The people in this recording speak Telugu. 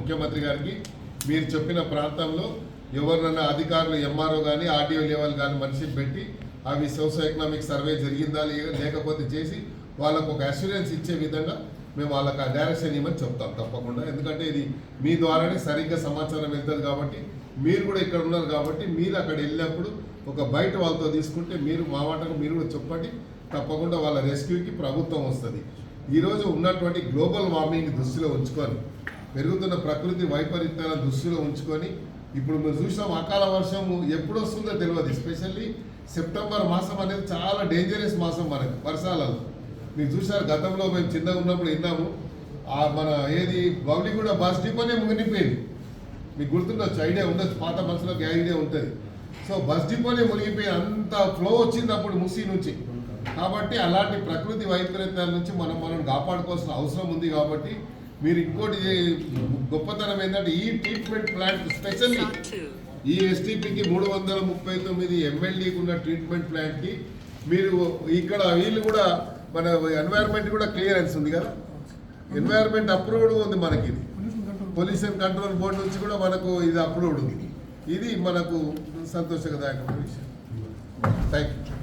ముఖ్యమంత్రి గారికి మీరు చెప్పిన ప్రాంతంలో ఎవరినన్నా అధికారులు ఎంఆర్ఓ కానీ ఆర్డీఓ లెవెల్ కానీ మనిషిని పెట్టి అవి సోషో ఎకనామిక్ సర్వే జరిగిందా లేకపోతే చేసి వాళ్ళకు ఒక అష్యూరెన్స్ ఇచ్చే విధంగా మేము వాళ్ళకి ఆ డైరెక్షన్ ఇవ్వమని చెప్తాం తప్పకుండా. ఎందుకంటే ఇది మీ ద్వారానే సరిగ్గా సమాచారం వెళ్తుంది కాబట్టి మీరు కూడా ఇక్కడ ఉన్నారు కాబట్టి మీరు అక్కడ వెళ్ళినప్పుడు ఒక బయట వాళ్ళతో తీసుకుంటే మీరు మా మాటకు మీరు కూడా చెప్పండి. తప్పకుండా వాళ్ళ రెస్క్యూకి ప్రభుత్వం వస్తుంది. ఈరోజు ఉన్నటువంటి గ్లోబల్ వార్మింగ్ దృష్టిలో ఉంచుకొని పెరుగుతున్న ప్రకృతి వైపరీత్యాలను దృష్టిలో ఉంచుకొని ఇప్పుడు మీరు చూసినాం అకాల వర్షం ఎప్పుడు వస్తుందో తెలియదు. ఎస్పెషల్లీ సెప్టెంబర్ మాసం అనేది చాలా డేంజరస్ మాసం మనకి వర్షాలలో. మీరు చూసారు గతంలో మేము చిన్నగా ఉన్నప్పుడు విన్నాము మన ఏది బౌలిగూడ బస్ డిపోనే మునిగిపోయింది. మీకు గుర్తుండొచ్చు, ఐడియా ఉండొచ్చు, పాత మనుషులకు ఐడియా ఉంటుంది. సో బస్ డిపోనే మునిగిపోయి అంత ఫ్లో వచ్చింది అప్పుడు ముసి నుంచి. కాబట్టి అలాంటి ప్రకృతి వైపరీత్యాల నుంచి మనం కాపాడుకోవాల్సిన అవసరం ఉంది. కాబట్టి మీరు ఇంకోటి గొప్పతనం ఏంటంటే ఈ ట్రీట్మెంట్ ప్లాంట్ స్పెషల్లీ ఈ ఎస్టీపీకి 339 ఎమ్మెల్యేకి ఉన్న ట్రీట్మెంట్ ప్లాంట్కి మీరు ఇక్కడ వీళ్ళు కూడా మన ఎన్వైర్న్మెంట్ కూడా క్లియరెన్స్ ఉంది కదా, ఎన్వైర్న్మెంట్ అప్రూవ్డ్ ఉంది మనకి. ఇది పొల్యూషన్ కంట్రోల్ బోర్డు నుంచి కూడా మనకు ఇది అప్రూవ్డ్ ఉంది. ఇది మనకు సంతోషదాయకమైన విషయం. Thank you.